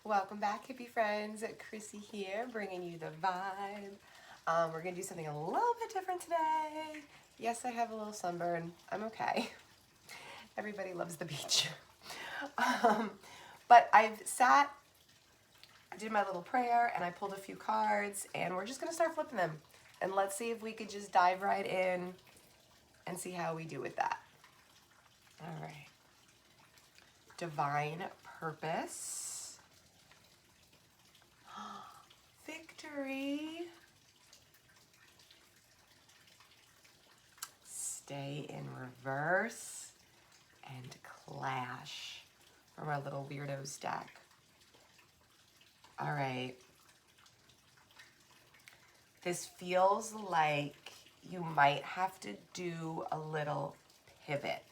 Welcome back, hippie friends. Chrissy here, bringing you the vibe. We're going to do something a little bit different today. Yes, I have a little sunburn. I'm okay. Everybody loves the beach. But I did my little prayer, and I pulled a few cards, and we're just going to start flipping them. And let's see if we could just dive right in and see how we do with that. All right. Divine purpose. Victory. Stay in reverse and clash from our little weirdos deck. All right. This feels like you might have to do a little pivot.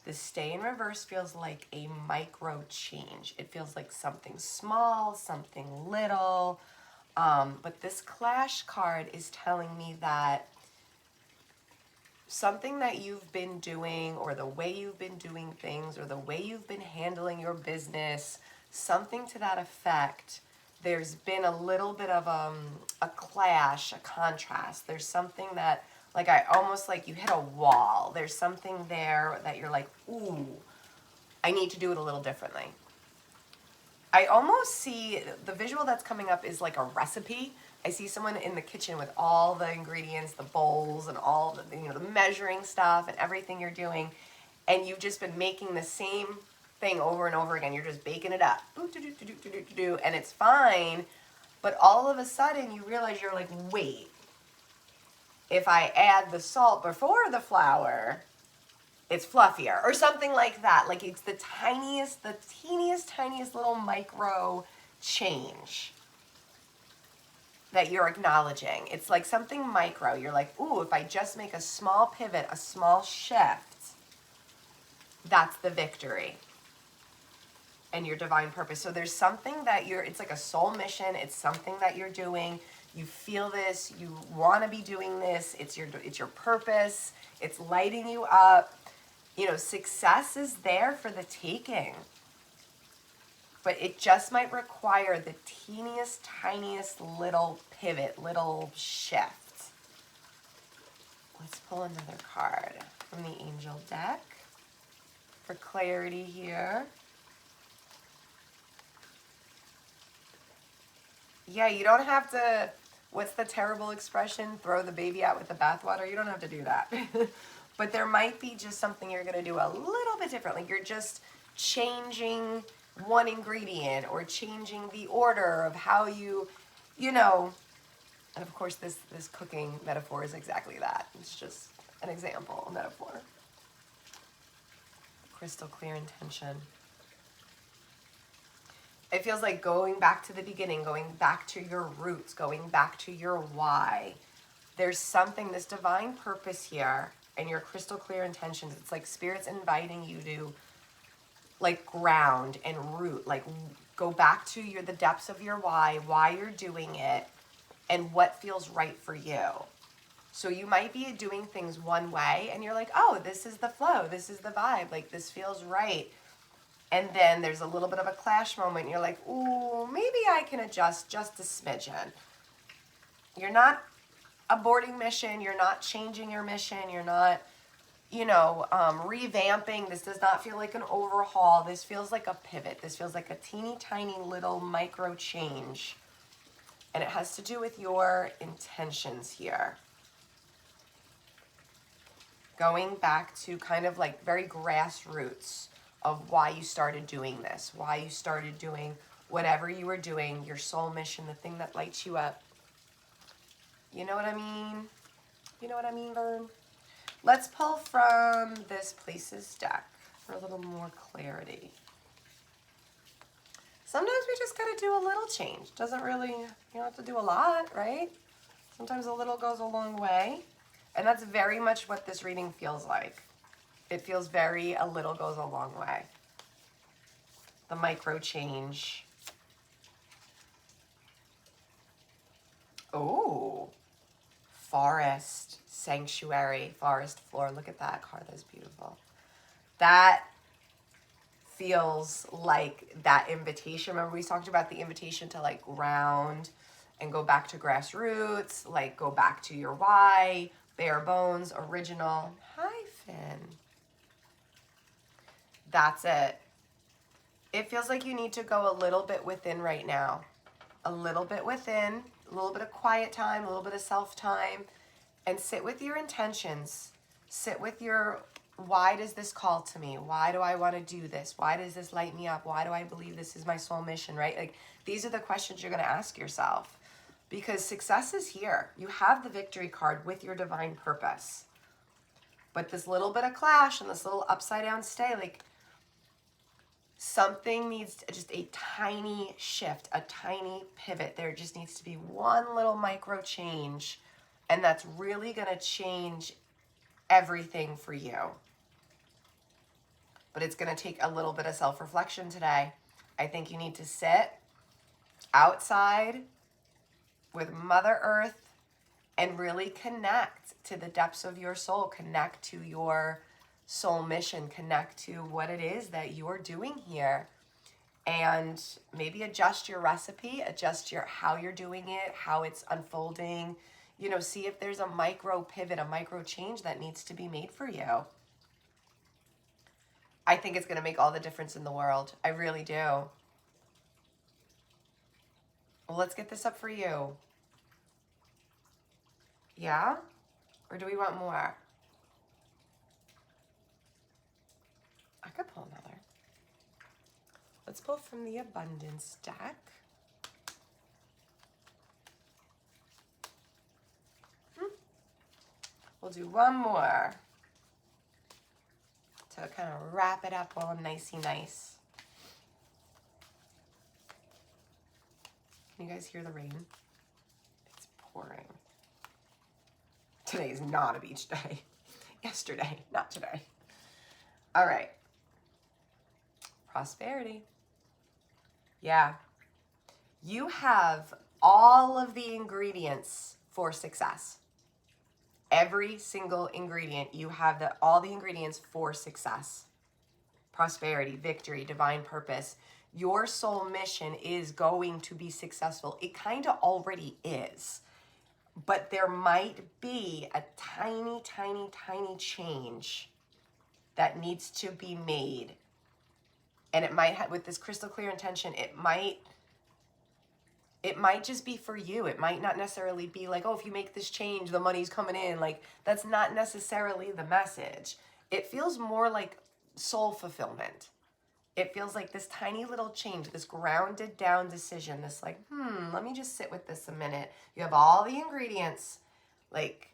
The stay in reverse feels like a micro change. It feels like something small, something little. But this clash card is telling me that something that you've been doing, or the way you've been doing things, or the way you've been handling your business, something to that effect, there's been a little bit of a clash, a contrast. There's something that, like, I almost like you hit a wall. There's something there that you're like, ooh, I need to do it a little differently. I almost see the visual that's coming up is like a recipe. I see someone in the kitchen with all the ingredients, the bowls, and all the, the measuring stuff and everything you're doing, and you've just been making the same thing over and over again. You're just baking it up, and it's fine, but all of a sudden you realize you're like, wait, if I add the salt before the flour, it's fluffier, or something like that. Like, it's the teeniest little micro change that you're acknowledging. It's like something micro. You're like, ooh, if I just make a small pivot, a small shift, that's the victory and your divine purpose. So there's something that it's like a soul mission. It's something that you're doing. You feel this, you want to be doing this. It's your purpose. It's lighting you up. Success is there for the taking. But it just might require the teeniest, tiniest little pivot, little shift. Let's pull another card from the angel deck for clarity here. Yeah, you don't have to, what's the terrible expression? Throw the baby out with the bathwater. You don't have to do that. But there might be just something you're going to do a little bit differently. You're just changing one ingredient, or changing the order of how and of course this cooking metaphor is exactly that. It's just an example, a metaphor. Crystal clear intention. It feels like going back to the beginning, going back to your roots, going back to your why. There's something, this divine purpose here, and your crystal clear intentions. It's like Spirit's inviting you to, like, ground and root, like, go back to the depths of your why you're doing it, and what feels right for you. So you might be doing things one way, and you're like, oh, this is the flow, this is the vibe, like, this feels right. And then there's a little bit of a clash moment, and you're like, ooh, maybe I can adjust just a smidgen. You're not aborting mission, you're not changing your mission, you're not revamping. This does not feel like an overhaul. This feels like a pivot. This feels like a teeny tiny little micro change. And it has to do with your intentions here. Going back to kind of like very grassroots of why you started doing this, why you started doing whatever you were doing, your soul mission, the thing that lights you up. You know what I mean? You know what I mean, Vern? Let's pull from this Places deck for a little more clarity. Sometimes we just gotta do a little change. Doesn't really, you don't have to do a lot, right? Sometimes a little goes a long way. And that's very much what this reading feels like. It feels very, a little goes a long way. The micro change. Oh, forest, sanctuary, forest floor. Look at that card, that's beautiful. That feels like that invitation. Remember we talked about the invitation to like ground and go back to grassroots, like go back to your why, bare bones, original. Hi, Finn. That's it. It feels like you need to go a little bit within right now. A little bit within, a little bit of quiet time, a little bit of self time, and sit with your intentions. Sit with your, why does this call to me? Why do I want to do this? Why does this light me up? Why do I believe this is my soul mission, right? Like, these are the questions you're going to ask yourself, because success is here. You have the victory card with your divine purpose. But this little bit of clash and this little upside down stay, like, something needs just a tiny shift, a tiny pivot. There just needs to be one little micro change, and that's really going to change everything for you. But it's going to take a little bit of self-reflection today. I think you need to sit outside with Mother Earth and really connect to the depths of your soul, connect to your soul mission, connect to what it is that you're doing here, and maybe adjust your recipe, adjust your how you're doing it, how it's unfolding. You know, see if there's a micro pivot, a micro change that needs to be made for you. I think it's going to make all the difference in the world. I really do. Well, let's get this up for you. Yeah? Or do we want more? I could pull another. Let's pull from the abundance deck. We'll do one more to kind of wrap it up all nicey nice. Can you guys hear the rain? It's pouring. Today is not a beach day. Yesterday, not today. All right. Prosperity. Yeah. You have all of the ingredients for success. Every single ingredient, you have all the ingredients for success. Prosperity, victory, divine purpose. Your soul mission is going to be successful. It kind of already is. But there might be a tiny, tiny, tiny change that needs to be made. And it might have, with this crystal clear intention, it might just be for you. It might not necessarily be like, oh, if you make this change, the money's coming in. Like, that's not necessarily the message. It feels more like soul fulfillment. It feels like this tiny little change, this grounded down decision, this like, let me just sit with this a minute. You have all the ingredients. Like,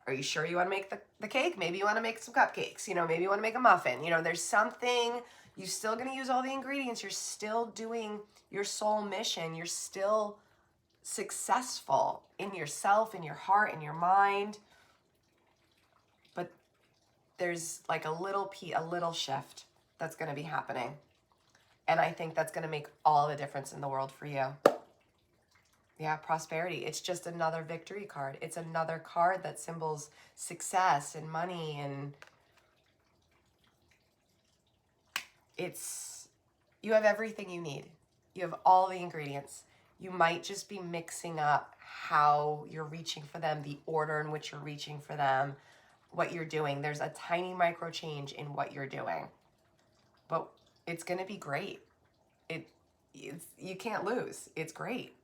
are you sure you want to make the cake? Maybe you want to make some cupcakes. You know, maybe you want to make a muffin. You know, there's something. You're still going to use all the ingredients. You're still doing your soul mission. You're still successful in yourself, in your heart, in your mind. But there's like a little shift that's going to be happening. And I think that's going to make all the difference in the world for you. Yeah, prosperity. It's just another victory card. It's another card that symbols success and money, and you have everything you need. You have all the ingredients. You might just be mixing up how you're reaching for them, the order in which you're reaching for them, what you're doing. There's a tiny micro change in what you're doing. But it's going to be great. You can't lose. It's great.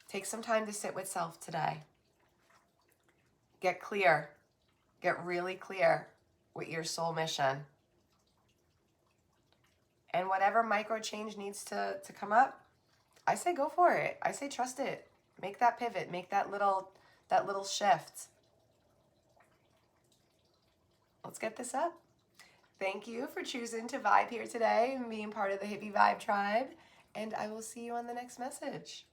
Take some time to sit with self today. Get clear. Get really clear with your soul mission. And whatever micro change needs to come up, I say go for it. I say trust it. Make that pivot. Make that little shift. Let's get this up. Thank you for choosing to vibe here today and being part of the Hippie Vibe Tribe. And I will see you on the next message.